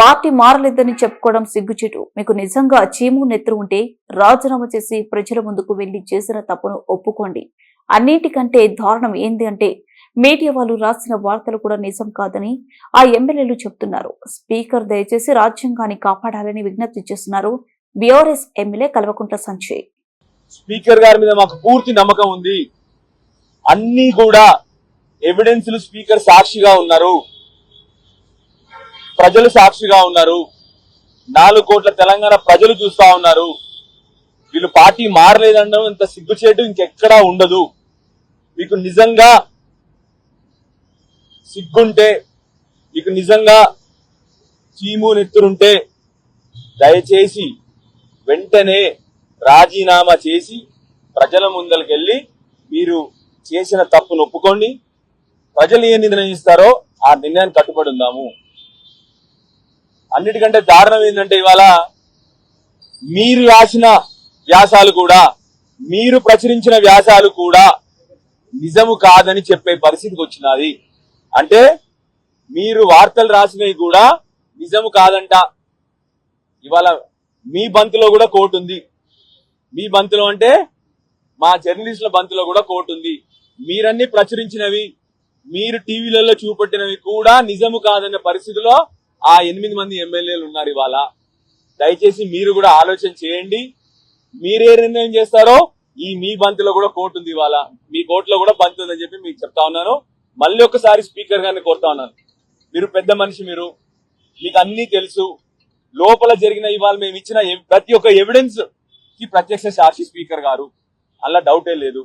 Party మారలేదని చెప్పుకోవడం సిగ్గుచేటు. మీకు నిజంగా చీము నెత్తురు ఉంటే రాజీనామా చేసి ప్రజల ముందుకు వెళ్లి చేసిన తప్పును ఒప్పుకోండి. అన్నిటికంటే దారుణం ఏంది అంటే మీడియా వాళ్ళు రాసిన వార్తలు కూడా నిజం కాదని ఆ ఎమ్మెల్యేలు చెప్తున్నారు. స్పీకర్ దయచేసి రాజ్యాంగాన్ని కాపాడాలని విజ్ఞప్తి చేస్తున్నారు BRS MLA Kalvakuntla Sanjay. Speaker గారి మీద మాకు పూర్తి నమ్మకం ఉంది. అన్ని కూడా ఎవిడెన్స్లు స్పీకర్ సాక్షిగా ఉన్నారు, ప్రజలు సాక్షిగా ఉన్నారు, 4 కోట్ల తెలంగాణ ప్రజలు చూస్తా ఉన్నారు. వీళ్ళు పార్టీ మారలేదనడం ఇంత సిగ్గుచేటు ఇంకెక్కడా ఉండదు. మీకు నిజంగా సిగ్గుంటే, మీకు నిజంగా చీము నెత్తురుంటే దయచేసి వెంటనే రాజీనామా చేసి ప్రజల ముందరికెళ్ళి మీరు చేసిన తప్పును ఒప్పుకోండి. ప్రజలు ఏ నిర్ణయిస్తారో ఆ నిర్ణయాన్ని కట్టుబడి ఉందాము. అన్నిటికంటే దారుణం ఏంటంటే ఇవాళ మీరు రాసిన వ్యాసాలు కూడా, మీరు ప్రచురించిన వ్యాసాలు కూడా నిజము కాదని చెప్పే పరిస్థితికి వచ్చినది. అంటే మీరు వార్తలు రాసినవి కూడా నిజము కాదంట. ఇవాళ మీ బంతిలో కూడా కోర్టు ఉంది. మీ బంతిలో అంటే మా జర్నలిస్టుల బంతిలో కూడా కోర్టు ఉంది. మీరన్నీ ప్రచురించినవి, మీరు టీవీలలో చూపెట్టినవి కూడా నిజము కాదన్న పరిస్థితిలో ఆ 8 మంది ఎమ్మెల్యేలు ఉన్నారు. ఇవాళ దయచేసి మీరు కూడా ఆలోచన చేయండి. మీరే నిర్ణయం చేస్తారో ఈ మీ బంతిలో కూడా కోర్టు ఉంది. ఇవాళ మీ కోర్టులో కూడా బంతి ఉందని చెప్పి మీకు చెప్తా ఉన్నాను. మళ్ళీ ఒకసారి స్పీకర్ గారిని కోరుతా ఉన్నాను. మీరు పెద్ద మనిషి, మీకు అన్ని తెలుసు. లోపల జరిగిన ఇవాళ మేము ఇచ్చిన ప్రతి ఒక్క ఎవిడెన్స్ కి ప్రత్యక్ష సాక్షి స్పీకర్ గారు, అలా డౌటే లేదు.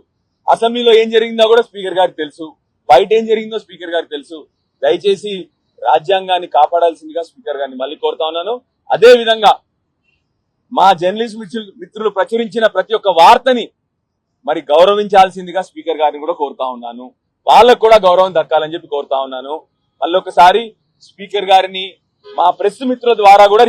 అసెంబ్లీలో ఏం జరిగిందో కూడా స్పీకర్ గారికి తెలుసు, బయట ఏం జరిగిందో స్పీకర్ గారికి తెలుసు. దయచేసి రాజ్యాంగాన్ని కాపాడాల్సిందిగా స్పీకర్ గారిని మళ్ళీ కోరుతా ఉన్నాను. అదే విధంగా మా జర్నలిస్ట్ మిత్రులు ప్రచురించిన ప్రతి ఒక్క వార్తని మరి గౌరవించాల్సిందిగా స్పీకర్ గారిని కూడా కోరుతా ఉన్నాను. వాళ్ళకు కూడా గౌరవం దక్కాలని చెప్పి కోరుతా ఉన్నాను. మళ్ళీ ఒకసారి స్పీకర్ గారిని మా ప్రెస్ మిత్రుల ద్వారా కూడా